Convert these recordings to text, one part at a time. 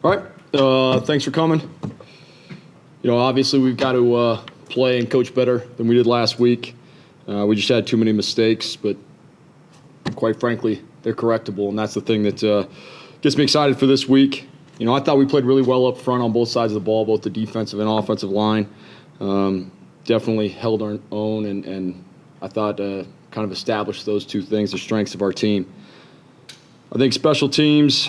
All right. Thanks for coming. Obviously we've got to play and coach better than we did last week. We just had too many mistakes, but quite frankly, they're correctable, and that's the thing that gets me excited for this week. I thought we played really well up front on both sides of the ball, both the defensive and offensive line. Definitely held our own, and I thought kind of established those two things, the strengths of our team. I think special teams,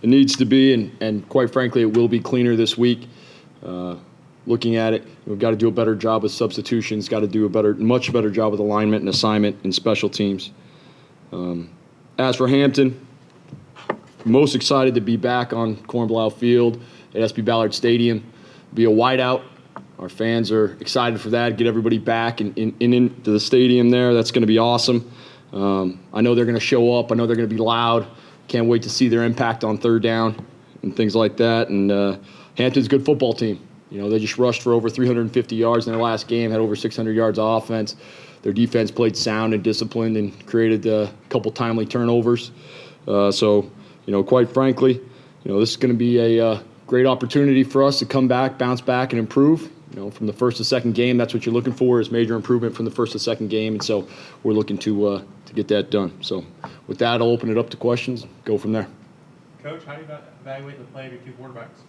it needs to be, and quite frankly, it will be cleaner this week. Looking at it, we've got to do a better job with substitutions, got to do much better job with alignment and assignment and special teams. As for Hampton, most excited to be back on Cornblau Field at SB Ballard Stadium, be a whiteout. Our fans are excited for that, get everybody back into the stadium there. That's going to be awesome. I know they're going to show up. I know they're going to be loud. Can't wait to see their impact on third down and things like that. And Hampton's a good football team. They just rushed for over 350 yards in their last game, had over 600 yards of offense. Their defense played sound and disciplined and created a couple timely turnovers. So, quite frankly, this is going to be a great opportunity for us to come back, bounce back, and improve. From the first to second game, that's what you're looking for, is major improvement from the first to second game, and so we're looking to get that done. So with that, I'll open it up to questions, go from there. Coach, how do you evaluate the play of your two quarterbacks?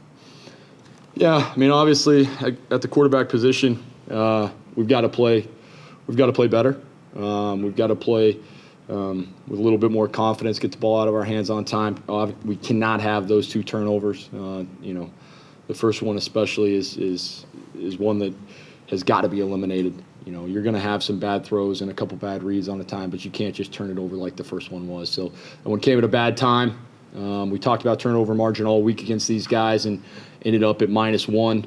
Yeah, obviously at the quarterback position, we've got to play better. We've got to play with a little bit more confidence, get the ball out of our hands on time. We cannot have those two turnovers. The first one especially is one that has got to be eliminated. You're going to have some bad throws and a couple bad reads on a time, but you can't just turn it over like the first one was. So that one came at a bad time. We talked about turnover margin all week against these guys and ended up at -1.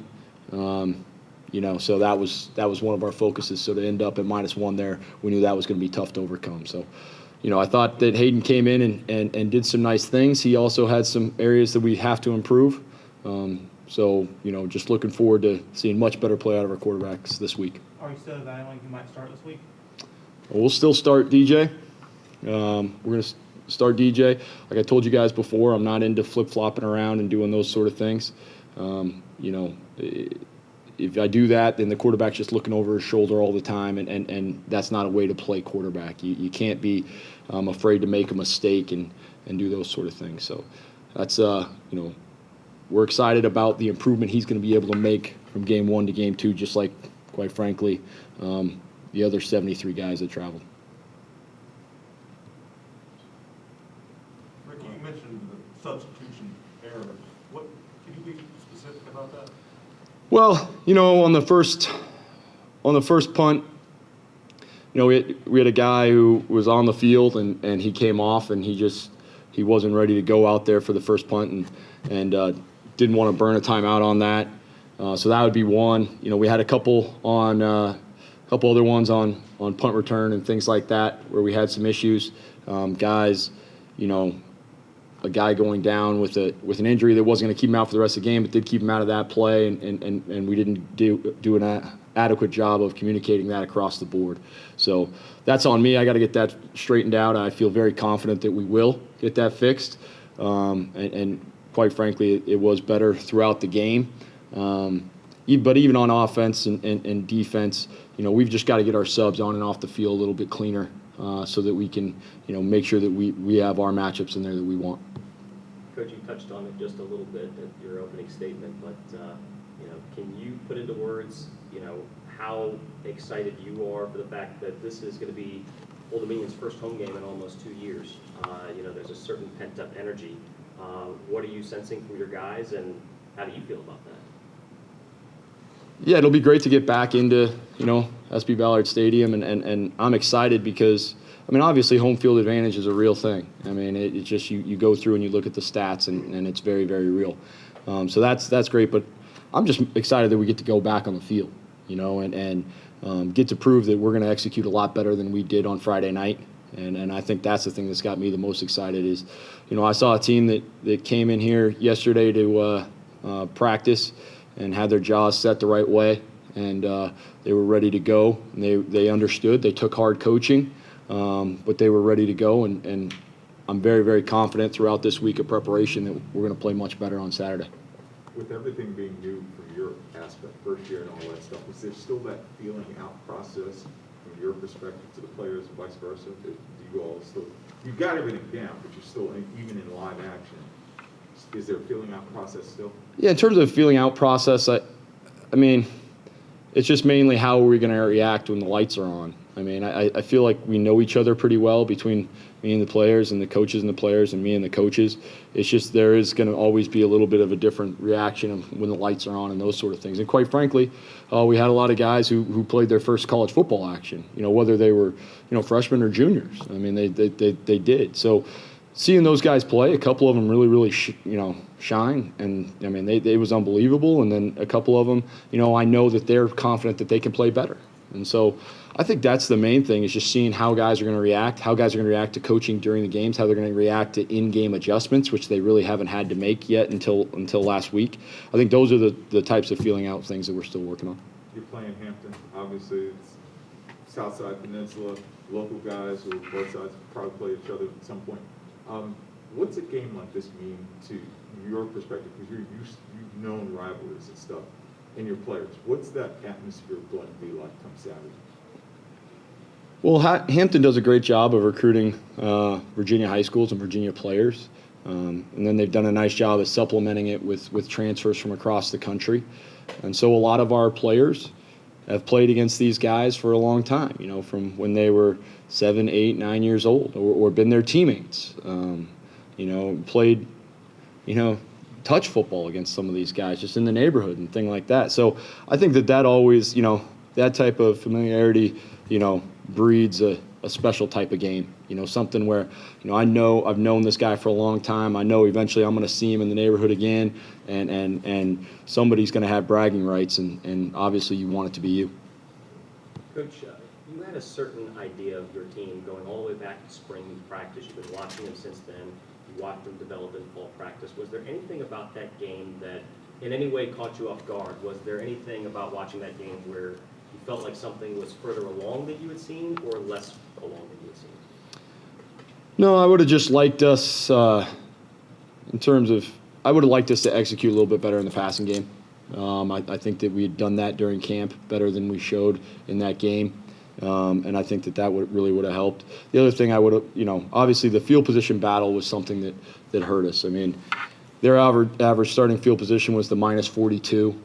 So that was one of our focuses. So to end up at -1 there, we knew that was going to be tough to overcome. So, I thought that Hayden came in and did some nice things. He also had some areas that we have to improve. So, just looking forward to seeing much better play out of our quarterbacks this week. Are you still evaluating who might start this week? We'll still start DJ. We're going to start DJ. Like I told you guys before, I'm not into flip-flopping around and doing those sort of things. If I do that, then the quarterback's just looking over his shoulder all the time, and that's not a way to play quarterback. You can't be afraid to make a mistake and do those sort of things. So that's, we're excited about the improvement he's going to be able to make from game 1 to game 2, just like, quite frankly, the other 73 guys that traveled. Rick, you mentioned the substitution error. Can you be specific about that? Well, on the first punt, we had a guy who was on the field and he came off and he wasn't ready to go out there for the first punt and didn't want to burn a timeout on that. So that would be one. We had a couple other ones on punt return and things like that where we had some issues. Guys, a guy going down with an injury that wasn't going to keep him out for the rest of the game, but did keep him out of that play, and we didn't do an adequate job of communicating that across the board. So that's on me. I got to get that straightened out. I feel very confident that we will get that fixed. And quite frankly, it was better throughout the game. But even on offense and defense, we've just got to get our subs on and off the field a little bit cleaner so that we can, make sure that we have our matchups in there that we want. Coach, you touched on it just a little bit at your opening statement, but can you put into words, how excited you are for the fact that this is going to be Old Dominion's first home game in almost 2 years? There's a certain pent-up energy. What are you sensing from your guys, and how do you feel about that? Yeah, it'll be great to get back into, SB Ballard Stadium, and I'm excited because, obviously home field advantage is a real thing. It's just you go through and you look at the stats, and it's very, very real. So that's great, but I'm just excited that we get to go back on the field, and get to prove that we're going to execute a lot better than we did on Friday night. And I think that's the thing that's got me the most excited is, I saw a team that came in here yesterday to practice and had their jaws set the right way, and they were ready to go. And they understood. They took hard coaching, but they were ready to go. And I'm very, very confident throughout this week of preparation that we're going to play much better on Saturday. With everything being new from your aspect, first year and all that stuff, was there still that feeling out process from your perspective to the players and vice versa? Do you all still, you've got everything down, but you're still, even in live action, is there a feeling out process still? Yeah, in terms of feeling out process, I mean, it's just mainly how are we going to react when the lights are on. I mean, I feel like we know each other pretty well between me and the players and the coaches and the players and me and the coaches. It's just there is going to always be a little bit of a different reaction when the lights are on and those sort of things. And quite frankly, we had a lot of guys who played their first college football action, whether they were, freshmen or juniors. I mean, they did. So seeing those guys play, a couple of them really shine, and I mean, it was unbelievable. And then a couple of them, I know that they're confident that they can play better. And so I think that's the main thing, is just seeing how guys are going to react, how guys are going to react to coaching during the games, how they're going to react to in-game adjustments, which they really haven't had to make yet until last week. I think those are the types of feeling out things that we're still working on. You're playing Hampton, obviously it's Southside Peninsula, local guys who both sides probably play each other at some point. What's a game like this mean to your perspective? Because you've known rivalries and stuff in your players. What's that atmosphere going to be like come Saturday? Well, Hampton does a great job of recruiting Virginia high schools and Virginia players. And then they've done a nice job of supplementing it with transfers from across the country. And so a lot of our players have played against these guys for a long time, from when they were 7, 8, 9 years old, or been their teammates, played, touch football against some of these guys just in the neighborhood and thing like that. So I think that always, that type of familiarity, breeds a special type of game, something where, I've known this guy for a long time. I know eventually I'm going to see him in the neighborhood again, and somebody's going to have bragging rights, and obviously you want it to be you. Coach, you had a certain idea of your team going all the way back to spring practice. You've been watching them since then. You watched them develop in fall practice. Was there anything about that game that in any way caught you off guard? Was there anything about watching that game where you felt like something was further along than you had seen or less along than you had seen? No, I would have just liked us, in terms of, I would have liked us to execute a little bit better in the passing game. I think that we had done that during camp better than we showed in that game. And I think that really would have helped. The other thing I would have, obviously the field position battle was something that hurt us. I mean, their average starting field position was the -42.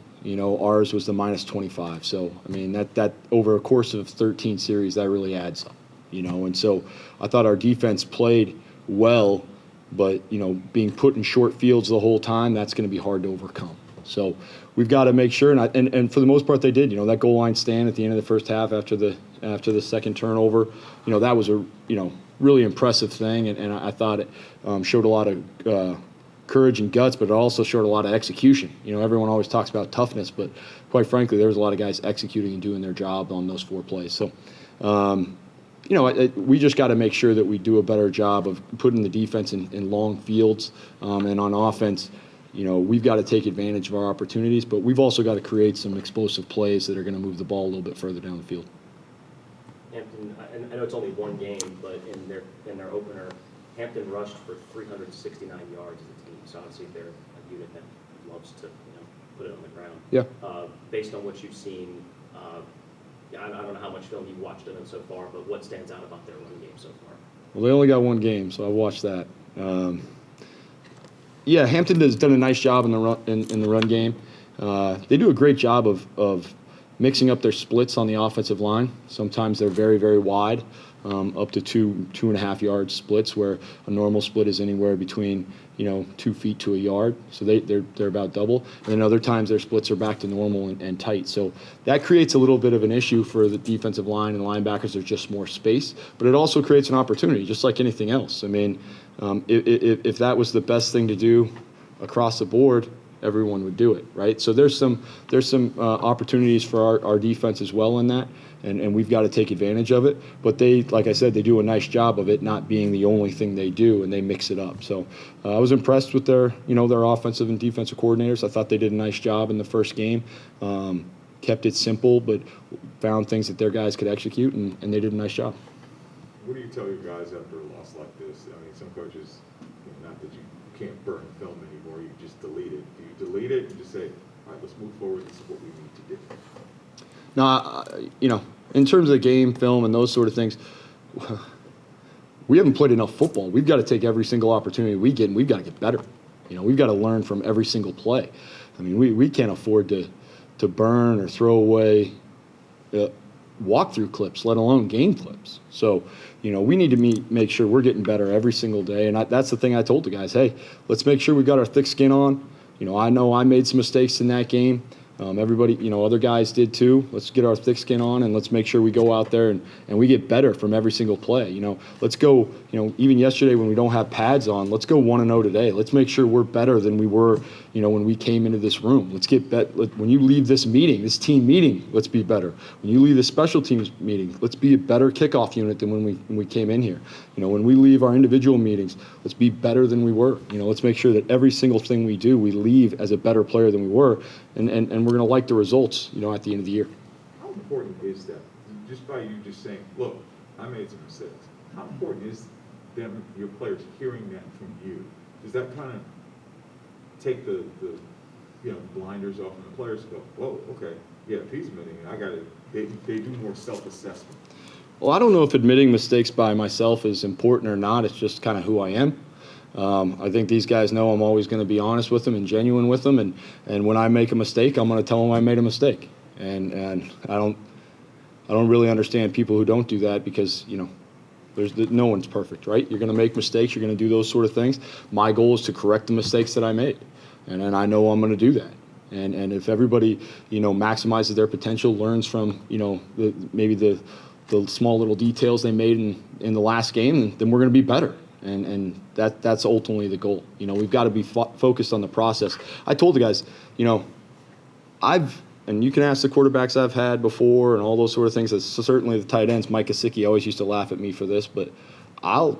Ours was the -25. So, I mean, that over a course of 13 series, that really adds up, And so I thought our defense played well, but, being put in short fields the whole time, that's going to be hard to overcome. So we've got to make sure, and for the most part they did. That goal line stand at the end of the first half after the second turnover, that was a really impressive thing, and I thought it showed a lot of courage and guts, but it also showed a lot of execution. Everyone always talks about toughness, but quite frankly, there was a lot of guys executing and doing their job on those 4 plays. So, we just got to make sure that we do a better job of putting the defense in long fields, and on offense, we've got to take advantage of our opportunities, but we've also got to create some explosive plays that are going to move the ball a little bit further down the field. Hampton, I know it's only one game, but in their opener, Hampton rushed for 369 yards as a team. So obviously they're a unit that loves to put it on the ground. Yeah. Based on what you've seen, I don't know how much film you've watched of them so far, but what stands out about their run game so far? Well, they only got one game, so I watched that. Yeah, Hampton has done a nice job in the run game. They do a great job of mixing up their splits on the offensive line. Sometimes they're very, very wide, up to 2.5 yard splits, where a normal split is anywhere between 2 feet to a yard. So they're about double. And then other times their splits are back to normal and tight. So that creates a little bit of an issue for the defensive line and linebackers. There's just more space, but it also creates an opportunity, just like anything else. I mean, if that was the best thing to do across the board, everyone would do it, right? So there's some opportunities for our defense as well in that, and we've got to take advantage of it. But they, like I said, they do a nice job of it not being the only thing they do, and they mix it up. So I was impressed with their offensive and defensive coordinators. I thought they did a nice job in the first game. Kept it simple, but found things that their guys could execute, and they did a nice job. what do you tell your guys after a loss like this? I mean, some coaches, not that you can't burn film anymore, you just delete it. Do you delete it and just say, all right, let's move forward, this is what we need to do? No, in terms of the game, film, and those sort of things, we haven't played enough football. We've got to take every single opportunity we get, and we've got to get better. We've got to learn from every single play. I mean, we can't afford to burn or throw away walkthrough clips, let alone game clips. So, we need to make sure we're getting better every single day. And that's the thing I told the guys, hey, let's make sure we got our thick skin on. I know I made some mistakes in that game. Everybody, other guys did too. Let's get our thick skin on and let's make sure we go out there and we get better from every single play. Let's go, even yesterday when we don't have pads on, let's go 1-0 today. Let's make sure we're better than we were, when we came into this room. Let's get when you leave this meeting, this team meeting, let's be better. When you leave the special teams meeting, let's be a better kickoff unit than when we came in here. When we leave our individual meetings, let's be better than we were. Let's make sure that every single thing we do, we leave as a better player than we were. And we're going to like the results, at the end of the year. How important is that? Just by you just saying, look, I made some mistakes. How important is your players hearing that from you? Does that kind of take the blinders off and the players go, whoa, okay, yeah, if he's admitting it, they do more self-assessment? Well, I don't know if admitting mistakes by myself is important or not. It's just kind of who I am. I think these guys know I'm always going to be honest with them and genuine with them. And when I make a mistake, I'm going to tell them I made a mistake. And I don't really understand people who don't do that because, no one's perfect, right? You're going to make mistakes. You're going to do those sort of things. My goal is to correct the mistakes that I made. And I know I'm going to do that. And if everybody, maximizes their potential, learns from, maybe the small little details they made in the last game, then we're going to be better. And that's ultimately the goal. We've got to be focused on the process. I told the guys, and you can ask the quarterbacks I've had before and all those sort of things. Certainly the tight ends, Mike Gesicki always used to laugh at me for this, but I'll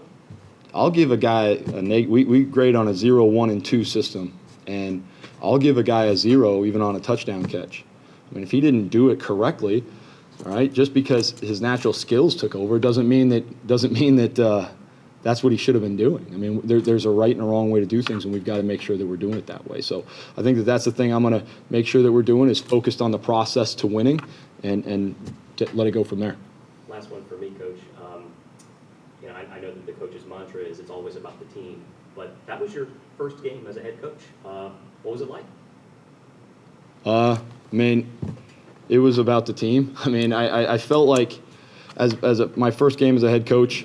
give a guy we grade on a 0, 1, and 2 system, and I'll give a guy a 0 even on a touchdown catch. I mean, if he didn't do it correctly, all right, just because his natural skills took over doesn't mean that that's what he should have been doing. I mean, there's a right and a wrong way to do things, and we've got to make sure that we're doing it that way. So I think that's the thing I'm going to make sure that we're doing is focused on the process to winning and to let it go from there. Last one for me, Coach. I know that the coach's mantra is it's always about the team, but that was your first game as a head coach. What was it like? I mean, it was about the team. I mean, I felt like my first game as a head coach,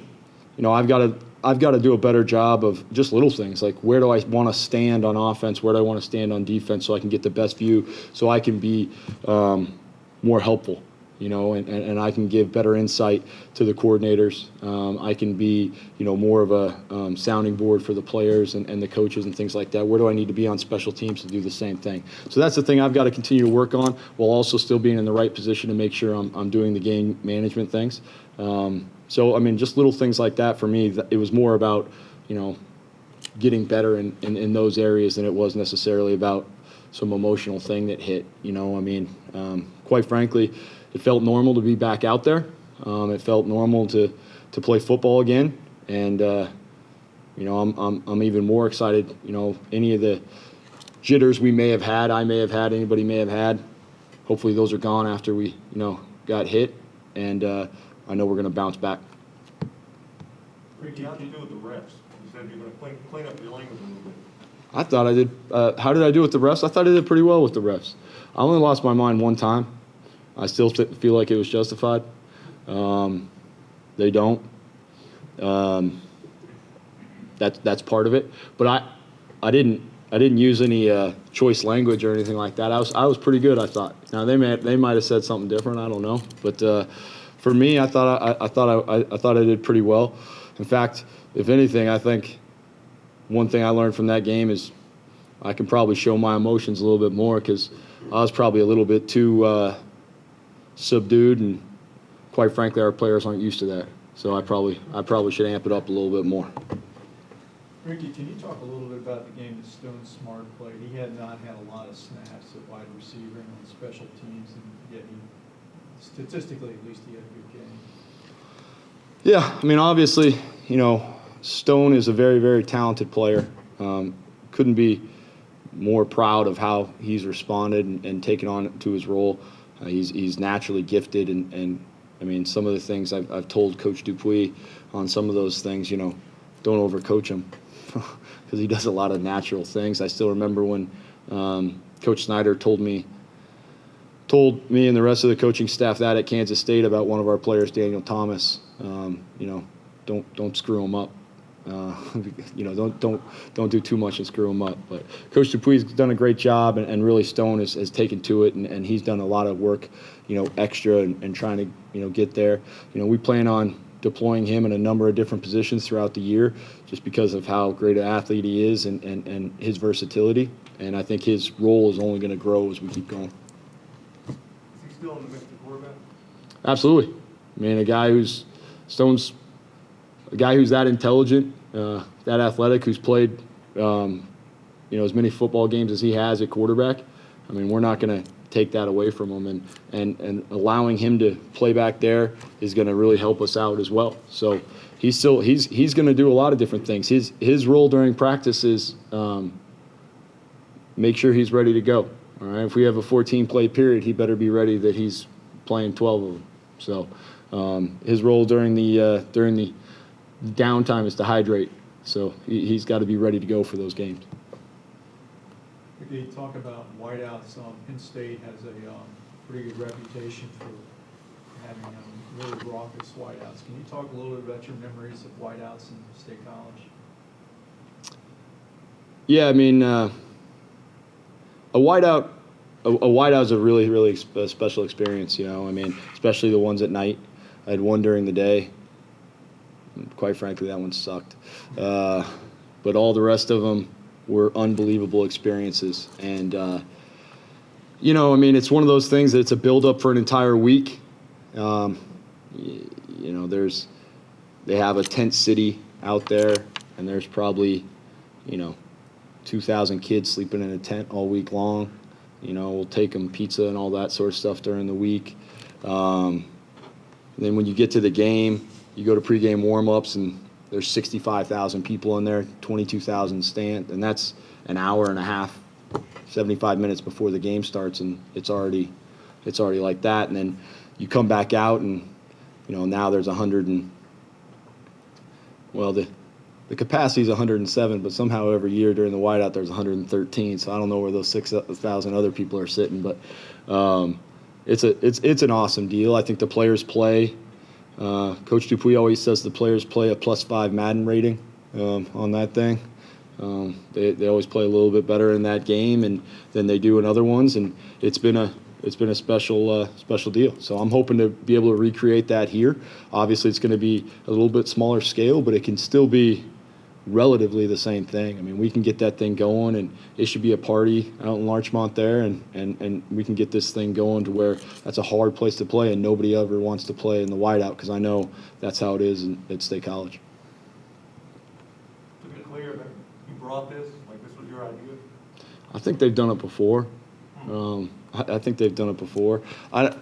I've got to do a better job of just little things like where do I want to stand on offense, where do I want to stand on defense, so I can get the best view, so I can be more helpful, and I can give better insight to the coordinators. I can be, more of a sounding board for the players and the coaches and things like that. Where do I need to be on special teams to do the same thing? So that's the thing I've got to continue to work on, while also still being in the right position to make sure I'm doing the game management things. So, I mean, just little things like that for me, it was more about, getting better in those areas than it was necessarily about some emotional thing that hit, I mean, quite frankly, it felt normal to be back out there. It felt normal to play football again. And, I'm even more excited, any of the jitters we may have had, I may have had, anybody may have had, hopefully those are gone after we, got hit. And, I know we're going to bounce back. Ricky, how did you do with the refs? You said you're going to clean up your language a little bit. I thought I did. How did I do with the refs? I thought I did pretty well with the refs. I only lost my mind one time. I still feel like it was justified. They don't. That's part of it. But I didn't use any choice language or anything like that. I was pretty good, I thought. Now they might have said something different. I don't know. But for me, I thought I did pretty well. In fact, if anything, I think one thing I learned from that game is I can probably show my emotions a little bit more, because I was probably a little bit too subdued, and quite frankly, our players aren't used to that. So I probably should amp it up a little bit more. Ricky, can you talk a little bit about the game that Stone Smart played? He had not had a lot of snaps at wide receiver and on special teams, and yet statistically at least, he had a good game. Yeah, I mean, obviously, Stone is a very, very talented player. Couldn't be more proud of how he's responded and taken on to his role. He's naturally gifted, and I mean, some of the things I've told Coach Dupuis on some of those things, don't overcoach him because he does a lot of natural things. I still remember when Coach Snyder told me and the rest of the coaching staff that at Kansas State about one of our players, Daniel Thomas. Don't screw him up. Don't do too much and screw him up. But Coach Dupuis has done a great job, and really Stone has taken to it, and he's done a lot of work, extra and trying to get there. We plan on deploying him in a number of different positions throughout the year, just because of how great an athlete he is and his versatility. And I think his role is only going to grow as we keep going. Is he still in the mix of quarterback? Absolutely. I mean, Stone's a guy who's that intelligent, that athletic, who's played, as many football games as he has at quarterback. I mean, we're not going to take that away from him, and allowing him to play back there is going to really help us out as well. So he's going to do a lot of different things. His role during practice is make sure he's ready to go. All right, if we have a 14-play period, he better be ready that he's playing 12 of them. So his role during the downtime is to hydrate. So he's got to be ready to go for those games. Okay, you talk about wideouts. Penn State has a pretty good reputation for having really raucous wideouts. Can you talk a little bit about your memories of wideouts in State College? Yeah, I mean, a wideout is a really, really special experience. I mean, especially the ones at night. I had one during the day. Quite frankly, that one sucked. But all the rest of them were unbelievable experiences. And, I mean, it's one of those things that it's a build-up for an entire week. They have a tent city out there, and there's probably, 2,000 kids sleeping in a tent all week long. We'll take them pizza and all that sort of stuff during the week. And then when you get to the game, you go to pregame warm-ups, and there's 65,000 people in there, 22,000 stand, and that's an hour and a half, 75 minutes before the game starts, and it's already like that. And then you come back out, and now there's 100 and the capacity is 107, but somehow every year during the whiteout there's 113. So I don't know where those 6,000 other people are sitting, but it's an awesome deal. I think the players play. Coach Dupuis always says the players play a +5 Madden rating on that thing. They always play a little bit better in that game than they do in other ones, and it's been a special deal. So I'm hoping to be able to recreate that here. Obviously, it's going to be a little bit smaller scale, but it can still be relatively the same thing. I mean, we can get that thing going, and it should be a party out in Larchmont there, and we can get this thing going to where that's a hard place to play, and nobody ever wants to play in the whiteout, because I know that's how it is at State College. To be clear, that you brought this, like this was your idea? I think they've done it before. I think they've done it before. I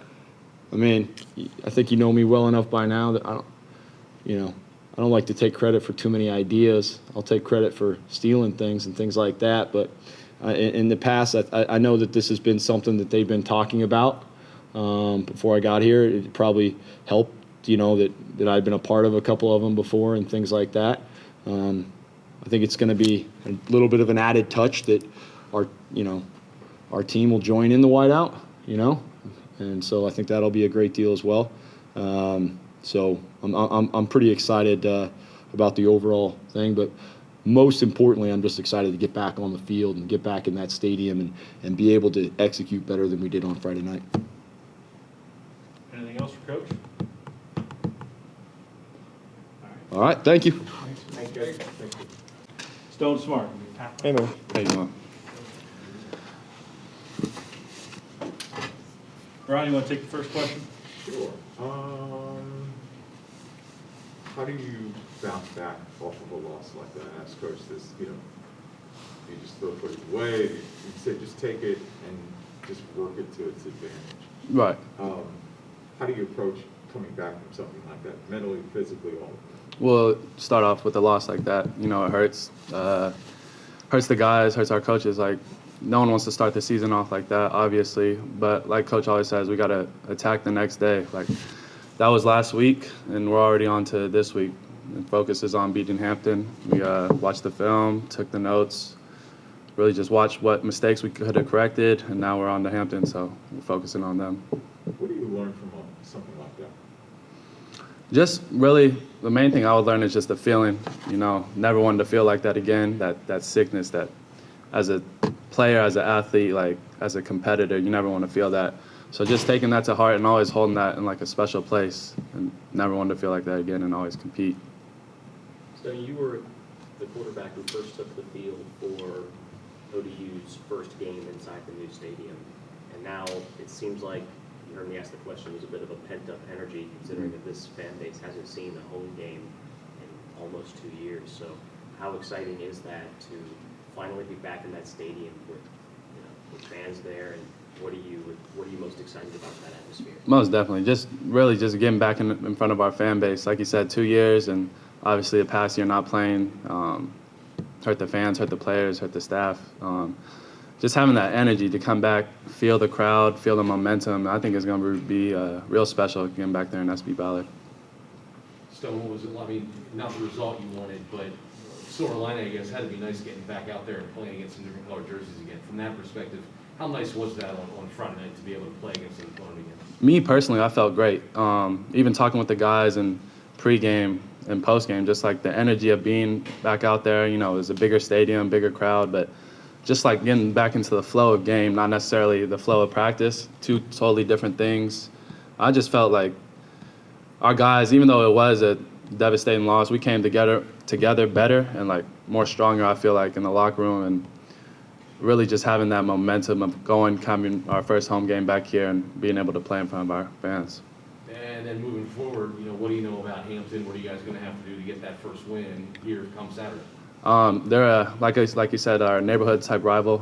mean, I think you know me well enough by now that I don't like to take credit for too many ideas. I'll take credit for stealing things and things like that. But in the past, I know that this has been something that they've been talking about before I got here. It probably helped, that I'd been a part of a couple of them before and things like that. I think it's going to be a little bit of an added touch that our team will join in the whiteout, and so I think that'll be a great deal as well. So I'm pretty excited about the overall thing, but most importantly, I'm just excited to get back on the field and get back in that stadium and be able to execute better than we did on Friday night. Anything else for Coach? All right, thank you. Thank you. Stone Smart. Hey, man. How you doing? Ron, you want to take the first question? Sure. How do you bounce back off of a loss like that? Ask Coach this, do you just throw footage away? You say just take it and just work it to its advantage. Right. How do you approach coming back from something like that, mentally, physically, all of it? Well, start off with a loss like that, it hurts. Hurts the guys, hurts our coaches. Like, no one wants to start the season off like that, obviously. But like Coach always says, we got to attack the next day. Like, that was last week, and we're already on to this week. The focus is on beating Hampton. We watched the film, took the notes, really just watched what mistakes we could have corrected, and now we're on to Hampton, so we're focusing on them. What do you learn from something like that? Just really, the main thing I would learn is just the feeling, never wanted to feel like that again, that sickness that as a player, as an athlete, like as a competitor, you never want to feel that. So just taking that to heart and always holding that in like a special place and never wanted to feel like that again and always compete. So you were the quarterback who first took the field for ODU's first game inside the new stadium. And now it seems like, you heard me ask the question, there's a bit of a pent-up energy considering that this fan base hasn't seen a home game in almost 2 years. So how exciting is that to finally be back in that stadium with fans there, and what are you most excited about that atmosphere? Most definitely. Just really just getting back in front of our fan base. Like you said, 2 years, and obviously the past year not playing hurt the fans, hurt the players, hurt the staff. Just having that energy to come back, feel the crowd, feel the momentum, I think is going to be real special getting back there in SB Ballard. Stone, what was it? I mean, not the result you wanted, but silver lining, I guess, had to be nice getting back out there and playing against some different colored jerseys again. From that perspective, how nice was that on Friday night to be able to play against an opponent again? Me personally, I felt great. Even talking with the guys in pregame and postgame, just like the energy of being back out there, it was a bigger stadium, bigger crowd, but just like getting back into the flow of game, not necessarily the flow of practice, two totally different things. I just felt like our guys, even though it was a devastating loss, we came together better and like more stronger, I feel like, in the locker room, and really just having that momentum of coming our first home game back here and being able to play in front of our fans. And then moving forward, what do you know about Hampton? What are you guys going to have to do to get that first win here come Saturday? They're like you said, our neighborhood type rival.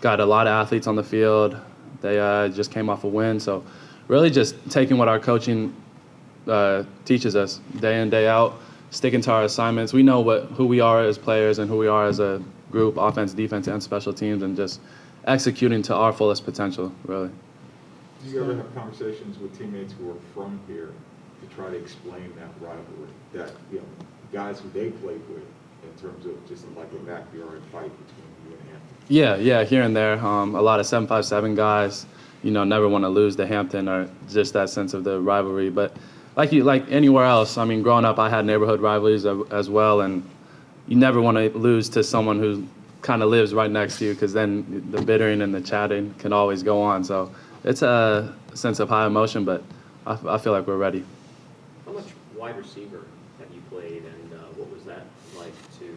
Got a lot of athletes on the field. They just came off a win, so really just taking what our coaching teaches us day in, day out, sticking to our assignments. We know who we are as players and who we are as a group, offense, defense, and special teams, and just executing to our fullest potential, really. Do you ever have conversations with teammates who are from here to try to explain that rivalry, that, guys who they played with, in terms of just like a backyard fight between you and Hampton? Yeah, here and there. A lot of 757 guys, never want to lose to Hampton, or just that sense of the rivalry. But like anywhere else, I mean, growing up, I had neighborhood rivalries as well, and you never want to lose to someone who kind of lives right next to you, because then the bittering and the chatting can always go on. So it's a sense of high emotion, but I feel like we're ready. How much wide receiver have you played, and what was that like to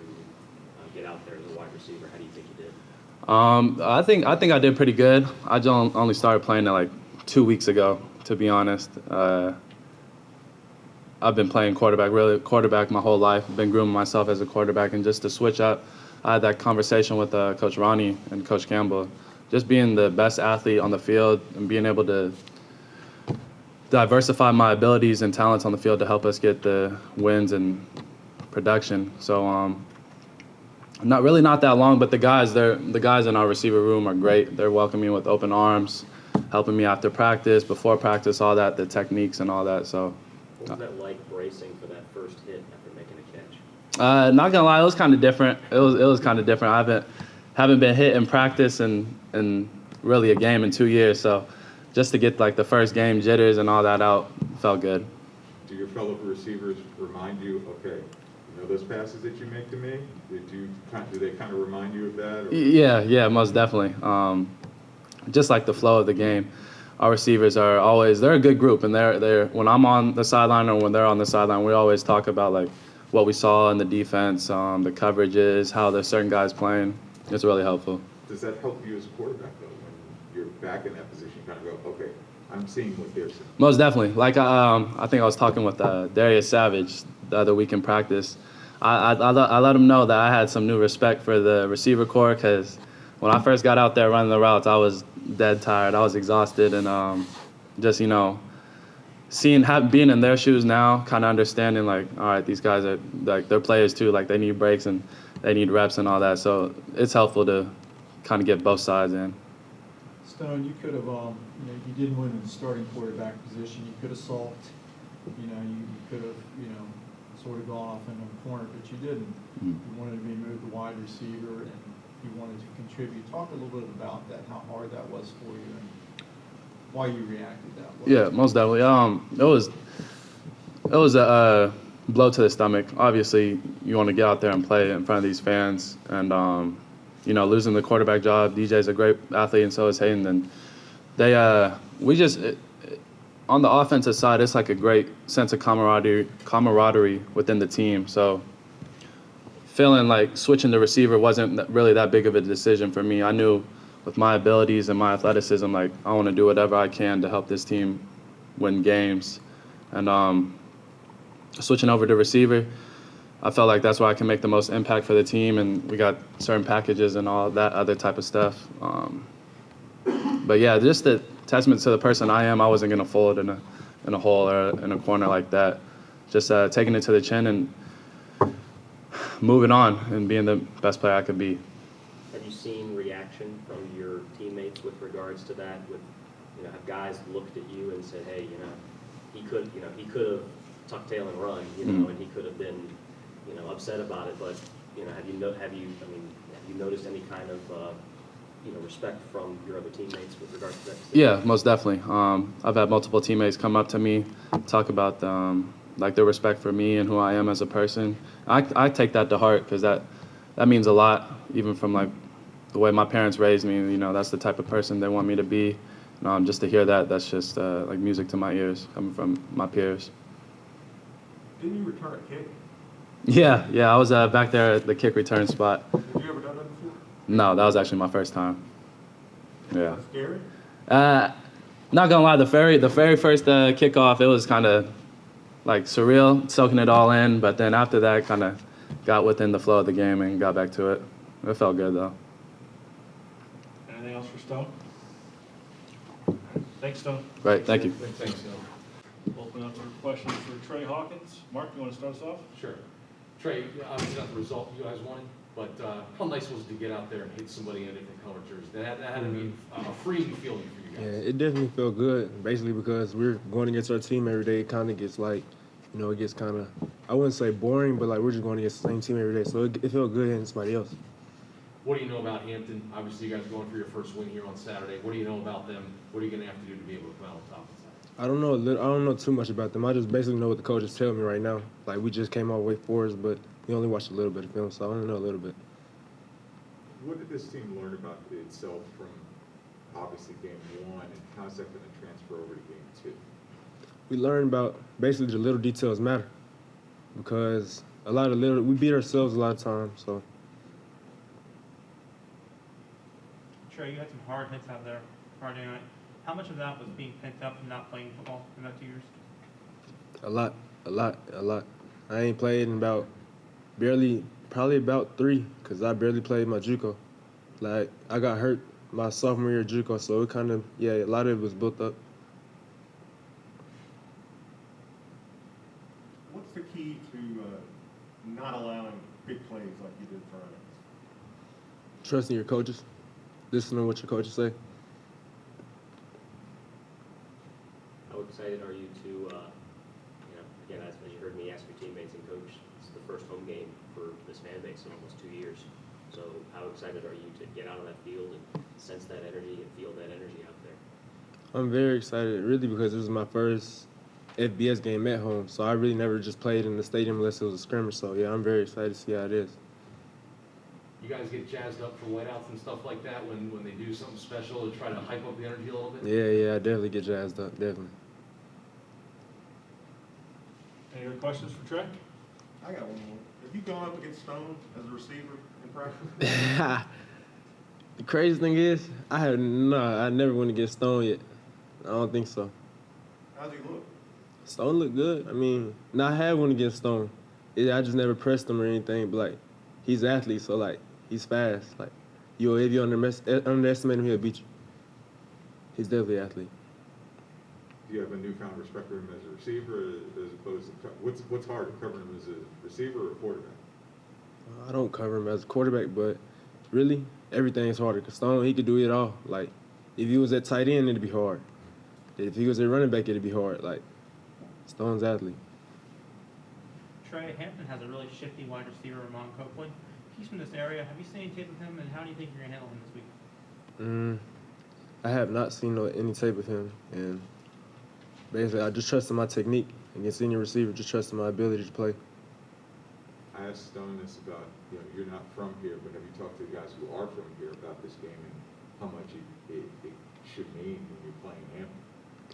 get out there as a wide receiver? How do you think you did? I think I did pretty good. I only started playing it like 2 weeks ago, to be honest. I've been playing quarterback my whole life. I've been grooming myself as a quarterback, and just to switch up, I had that conversation with Coach Ronnie and Coach Campbell. Just being the best athlete on the field and being able to diversify my abilities and talents on the field to help us get the wins and production. So not that long, but the guys in our receiver room are great. They're welcoming me with open arms, helping me after practice, before practice, all that, the techniques and all that. So What was that like bracing for that first hit after making a catch? not gonna lie, it was kind of different. It was kind of different. I haven't been hit in practice and really a game in 2 years. So just to get like the first game jitters and all that out felt good. Do your fellow receivers remind you, okay, those passes that you make to me, do they kind of remind you of that? Or? Yeah, most definitely. Just like the flow of the game. Our receivers they're a good group, and they're when I'm on the sideline or when they're on the sideline, we always talk about like what we saw in the defense, the coverages, how there's certain guys playing. It's really helpful. Does that help you as a quarterback though, when you're back in that position, kind of go, okay, I'm seeing what they're seeing? Most definitely. Like I think I was talking with Darius Savage the other week in practice. I let him know that I had some new respect for the receiver corps, because when I first got out there running the routes, I was dead tired. I was exhausted, and just being in their shoes now, kind of understanding like, all right, these guys are like they're players too. Like they need breaks and they need reps and all that. So it's helpful to kind of get both sides in. Stone, you could have, you didn't win in the starting quarterback position. You could have sulked. You could have, sort of gone off into a corner, but you didn't. You wanted to be moved to wide receiver, and you wanted to contribute. Talk a little bit about that, how hard that was for you, and why you reacted that way. Yeah, most definitely. It was a blow to the stomach. Obviously, you want to get out there and play in front of these fans, and losing the quarterback job. DJ's a great athlete, and so is Hayden. And on the offensive side, it's like a great sense of camaraderie within the team. So feeling like switching the receiver wasn't really that big of a decision for me. I knew with my abilities and my athleticism, like I want to do whatever I can to help this team win games. And switching over to receiver, I felt like that's where I can make the most impact for the team, and we got certain packages and all that other type of stuff. But yeah, just a testament to the person I am. I wasn't going to fold in a hole or in a corner like that. Just taking it to the chin and moving on and being the best player I could be. Have you seen reaction from your teammates with regards to that? Have guys looked at you and said, hey, he could have tucked tail and run, and he could have been, upset about it. But have you noticed any kind of respect from your other teammates with regards to that decision? Yeah, most definitely. I've had multiple teammates come up to me, talk about their respect for me and who I am as a person. I take that to heart because that means a lot, even from like the way my parents raised me. That's the type of person they want me to be. Just to hear that's just like music to my ears coming from my peers. Didn't you return a kick? Yeah, I was back there at the kick return spot. Have you ever done that before? No, that was actually my first time. Yeah. That's scary? Not gonna lie, the very first kickoff, it was kind of like surreal, soaking it all in. But then after that, kind of got within the flow of the game and got back to it. It felt good though. Anything else for Stone? Thanks, Stone. Right, thank you. Thanks, Neil. Open up for questions for Trey Hawkins. Mark, you want to start us off? Sure. Trey, obviously not the result you guys wanted, but how nice was it to get out there and hit somebody in a different color jersey? That had to be a freeing feeling for you Yeah, guys. it definitely felt good, basically because we're going against our team every day. It kind of gets like, it gets kind of, I wouldn't say boring, but like we're just going against the same team every day. So it felt good hitting somebody else. What do you know about Hampton? Obviously, you guys are going for your first win here on Saturday. What do you know about them? What are you going to have to do to be able to come out on top of that? I don't know too much about them. I just basically know what the coaches tell me right now. Like we just came out Wake Forest, but we only watched a little bit of film, so I only know a little bit. What did this team learn about itself from obviously game one, and how's that going to transfer over to game two? We learned about basically the little details matter because we beat ourselves a lot of times, so. Trey, you had some hard hits out there Friday night. How much of that was being pent up from not playing football in that 2 years? A lot. I ain't played in probably about 3, because I barely played my JUCO. Like, I got hurt my sophomore year of JUCO, so it kind of, a lot of it was built up. What's the key to not allowing big plays like you did Friday? Trusting your coaches, listening to what your coaches say. How excited are you to, again, as you heard me ask your teammates and coach, it's the first home game for this fan base in almost 2 years. So how excited are you to get out on that field and sense that energy and feel that energy out there? I'm very excited, really, because this is my first FBS game at home. So I really never just played in the stadium unless it was a scrimmage. So, yeah, I'm very excited to see how it is. You guys get jazzed up for whiteouts and stuff like that when they do something special to try to hype up the energy a little bit? Yeah, I definitely get jazzed up, definitely. Any other questions for Trey? I got one more. Have you gone up against Stone as a receiver in practice? The crazy thing is, I never went against Stone yet. I don't think so. How's he look? Stone looked good. I mean, I had one against Stone. I just never pressed him or anything, but, like, he's an athlete, so, like, he's fast. Like, if you underestimate him, he'll beat you. He's definitely an athlete. do you have a newfound respect for him as a receiver as opposed to what's harder, covering him as a receiver or a quarterback? I don't cover him as a quarterback, but really, everything's harder. Because Stone, he could do it all. Like, if he was at tight end, it'd be hard. If he was a running back, it'd be hard. Like, Stone's athlete. Trey, Hampton has a really shifty wide receiver, Ramon Copley. He's from this area. Have you seen any tape of him, and how do you think you're going to handle him this week? I have not seen any tape of him, and basically I just trust in my technique against any receiver, just trust in my ability to play. I asked Stone this about, you're not from here, but have you talked to the guys who are from here about this game and how much it should mean when you're playing Hampton?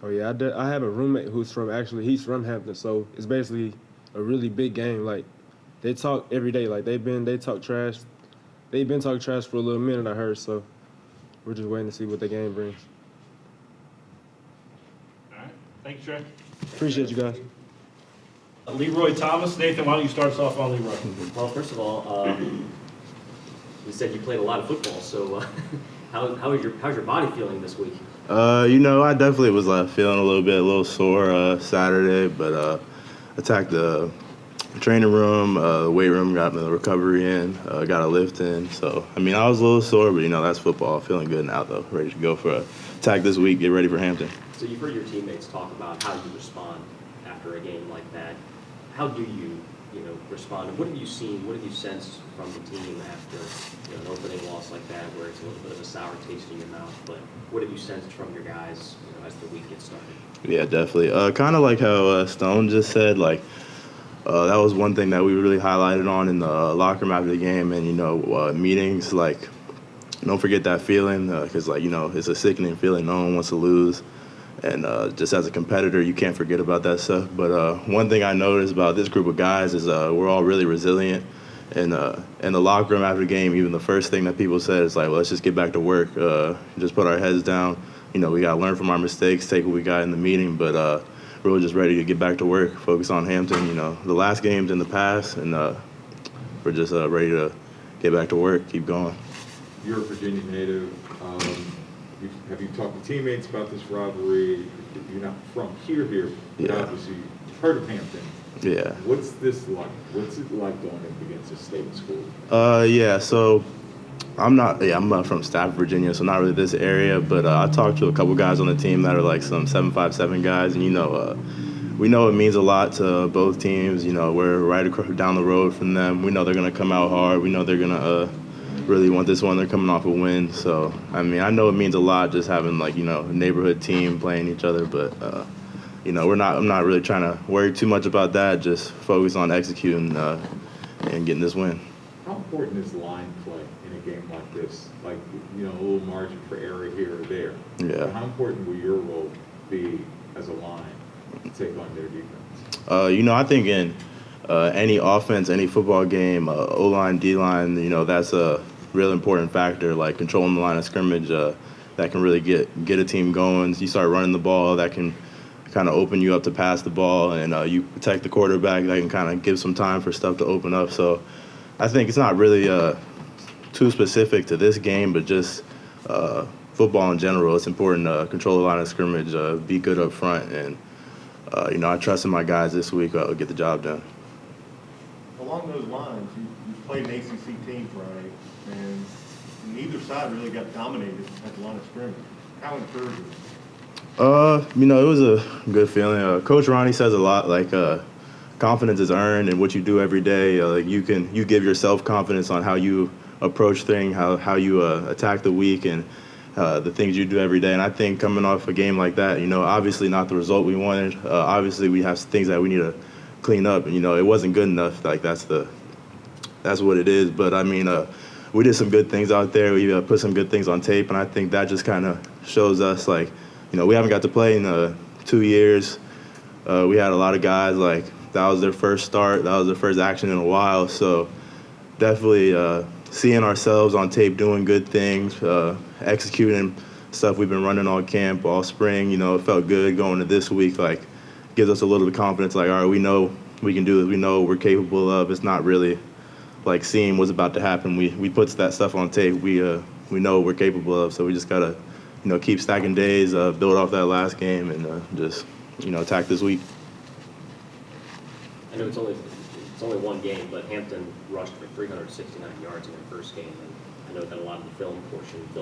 Oh yeah, I have a roommate who's he's from Hampton, so it's basically a really big game. Like, they talk every day. Like, they talk trash. They've been talking trash for a little minute, I heard, so we're just waiting to see what the game brings. All right, thank you, Trey. Appreciate you guys. Leroy Thomas. Nathan, why don't you start us off on Leroy? Well, first of all, you said you played a lot of football, so how's your body feeling this week? I definitely was feeling a little sore Saturday, but attacked the training room, the weight room, got the recovery in, got a lift in. So, I was a little sore, but, that's football. Feeling good now, though. Ready to go for a attack this week, get ready for Hampton. So you've heard your teammates talk about how you respond after a game like that. How do you, respond? And what have you seen, what have you sensed from the team after an opening loss like that, where it's a little bit of a sour taste in your mouth? But what have you sensed from your guys, as the week gets started? Yeah, definitely. Kind of like how Stone just said, that was one thing that we really highlighted on in the locker room after the game, and meetings. Don't forget that feeling, because it's a sickening feeling. No one wants to lose, and just as a competitor, you can't forget about that stuff. But one thing I noticed about this group of guys is we're all really resilient. And in the locker room after the game, even the first thing that people said is well, let's just get back to work, just put our heads down. We got to learn from our mistakes, take what we got in the meeting, but we're just ready to get back to work, focus on Hampton. The last game's in the past, and we're just ready to get back to work, keep going. You're a Virginia native. Have you talked to teammates about this rivalry? You're not from here, but Yeah. obviously you've heard of Hampton. Yeah. What's this like? What's it like going up against a state school? Yeah, so I'm not from Stafford, Virginia, so not really this area, but I talked to a couple guys on the team that are some 757 guys, and we know it means a lot to both teams. We're right down the road from them. We know they're going to come out hard. We know they're going to really want this one. They're coming off a win, so I know it means a lot just having a neighborhood team playing each other, but I'm not really trying to worry too much about that. Just focus on executing and getting this win. How important is line play in a game like this? A little margin for error here or there. Yeah. How important will your role be as a line to take on their defense? I think in any offense, any football game, O-line, D-line, that's a real important factor, controlling the line of scrimmage, that can really get a team going. You start running the ball, that can kind of open you up to pass the ball, and you protect the quarterback, that can kind of give some time for stuff to open up. So I think it's not really too specific to this game, but just football in general. It's important to control the line of scrimmage, be good up front, and I trust in my guys this week. I'll get the job done. Along those lines, you played an ACC team Friday, and neither side really got dominated at the line of scrimmage. How encouraging? It was a good feeling. Coach Ronnie says a lot, confidence is earned in what you do every day. You give yourself confidence on how you approach things, how you attack the week, and the things you do every day. And I think coming off a game like that, obviously not the result we wanted. Obviously we have things that we need to clean up. And, it wasn't good enough. That's what it is. But we did some good things out there. We put some good things on tape, and I think that just kind of shows us we haven't got to play in 2 years. We had a lot of guys that was their first start. That was their first action in a while. So definitely seeing ourselves on tape doing good things, executing stuff we've been running all camp, all spring. It felt good going to this week. Gives us a little bit of confidence. All right, we know we can do this. We know we're capable of. It's not really seeing what's about to happen. We put that stuff on tape. We know we're capable of. So we just gotta keep stacking days, build off that last game, and just attack this week. I know it's only one game, but Hampton rushed for 369 yards in their first game, and I know that a lot of the film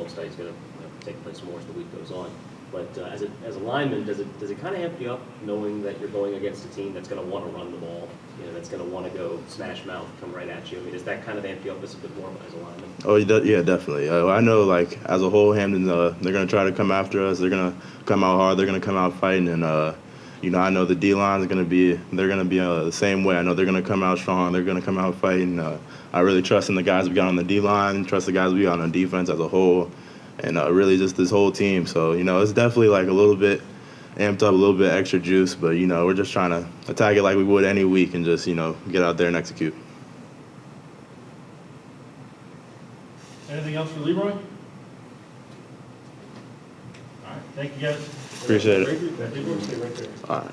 study is going to take place more as the week goes on. But as a lineman, does it kind of amp you up knowing that you're going against a team that's going to want to run the ball, that's going to want to go smash mouth, come right at you? I mean, does that kind of amp you up as a bit more as a lineman? Oh, yeah, definitely. I know, like, as a whole, Hampton, they're going to try to come after us. They're going to come out hard. They're going to come out fighting. And, I know the D-line is going to be the same way. I know they're going to come out strong. They're going to come out fighting. I really trust in the guys we got on the D-line, trust the guys we got on defense as a whole, and really just this whole team. So, it's definitely like a little bit amped up, a little bit extra juice, but, we're just trying to attack it like we would any week and just, get out there and execute. Anything else for Leroy? All right, thank you guys. Appreciate it. Leroy, stay right there. All right.